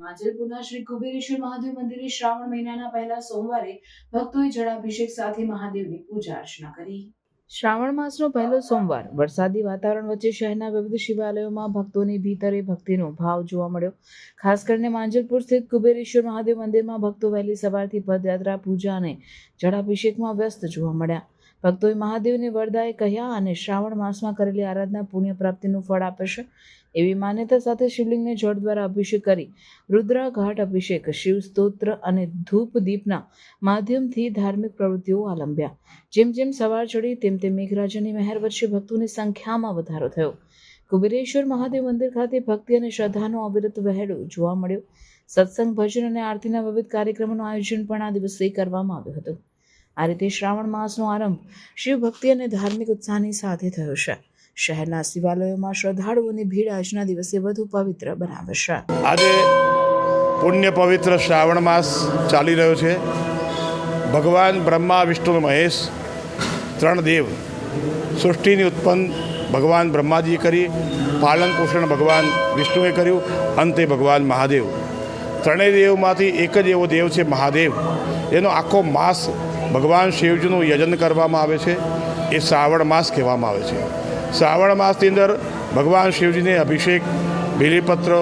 માંજલપુરના શ્રી કુબેરેશ્વર મહાદેવ મંદિરે શ્રાવણ મહિનાના પહેલા સોમવારે ભક્તોએ જળાભિષેક સાથે મહાદેવની પૂજા અર્ચના કરી। શ્રાવણ માસનો પહેલો સોમવાર વરસાદી વાતાવરણ વચ્ચે શહેરના વિવિધ શિવાલયોમાં ભક્તોની ભીતરે ભક્તિનો ભાવ જોવા મળ્યો। ખાસ કરીને માંજલપુર સ્થિત કુબેરેશ્વર મહાદેવ મંદિરમાં ભક્તો વહેલી સવારથી પદયાત્રા, પૂજા અને જળાભિષેકમાં વ્યસ્ત જોવા મળ્યા। ભક્તોએ મહાદેવને વરદાય કહ્યા અને શ્રાવણ માસમાં કરેલી આરાધના પુણ્ય પ્રાપ્તિનું ફળ આપે છે એવી માન્યતા સાથે શિવલિંગને જળ દ્વારા અભિષેક કરી રુદ્રાઘાટ અભિષેક, શિવ સ્તોત્ર અને ધૂપ દીપના માધ્યમથી ધાર્મિક પ્રવૃત્તિઓ આલંબ્યા। જેમ જેમ સવાર ચડી તેમ તેમ મેઘરાજાની મહેર વચ્ચે ભક્તોની સંખ્યામાં વધારો થયો। કુબેરેશ્વર મહાદેવ મંદિર ખાતે ભક્તિ અને શ્રદ્ધાનો અવિરત વહેડો જોવા મળ્યો। સત્સંગ, ભજન અને આરતીના વિવિધ કાર્યક્રમોનું આયોજન પણ આ દિવસે કરવામાં આવ્યું હતું। આ રીતે શ્રાવણ માસનો આરંભ શિવ ભક્તિ અને ધાર્મિક ઉત્સાહની સાથે થયો છે। શહેરના શિવાલયોમાં શ્રદ્ધાળુઓની ભીડ આજના દિવસે વધુ પવિત્ર બનાવે છે। આજે પુણ્ય પવિત્ર શ્રાવણ માસ ચાલી રહ્યો છે। ભગવાન બ્રહ્મા, વિષ્ણુ, મહેશ ત્રણ દેવ સૃષ્ટિની ઉત્પન્ન ભગવાન બ્રહ્માજીએ કરી, પાલન પોષણ ભગવાન વિષ્ણુએ કર્યું, અંતે ભગવાન મહાદેવ। ત્રણેય દેવમાંથી એક જ એવો દેવ છે મહાદેવ। એનો આખો માસ ભગવાન શિવજીનું યજન કરવામાં આવે છે। એ શ્રાવણ માસ કહેવામાં આવે છે। શ્રાવણ માસની અંદર ભગવાન શિવજીને અભિષેક, બિલીપત્ર,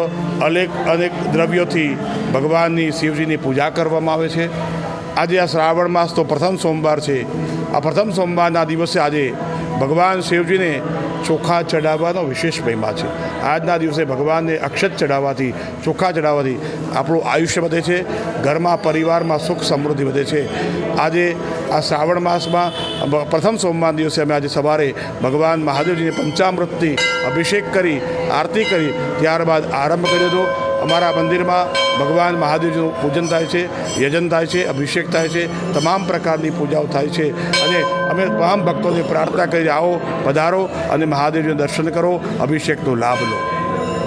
અનેક દ્રવ્યોથી ભગવાનની શિવજીની પૂજા કરવામાં આવે છે। આજે આ શ્રાવણ માસ તો પ્રથમ સોમવાર છે। આ પ્રથમ સોમવારના દિવસે આજે ભગવાન શિવજીને ચોખા ચડાવવાનો વિશેષ મહિમા છે। આજના દિવસે ભગવાનને અક્ષત ચડાવવાથી, ચોખા ચડાવવાથી આપણું આયુષ્ય વધે છે, ઘરમાં પરિવારમાં સુખ સમૃદ્ધિ વધે છે। આજે આ શ્રાવણ માસમાં પ્રથમ સોમવાર દિવસે અમે આજે સવારે ભગવાન મહાદેવજીને પંચામૃતથી અભિષેક કરી, આરતી કરી, ત્યારબાદ આરંભ કર્યો હતો। અમારા મંદિરમાં ભગવાન મહાદેવજીનું પૂજન થાય છે, યજન થાય છે, અભિષેક થાય છે, તમામ પ્રકારની પૂજાઓ થાય છે અને અમે તમામ ભક્તોને પ્રાર્થના કરી આવો, પધારો અને મહાદેવજીનું દર્શન કરો, અભિષેકનો લાભ લો।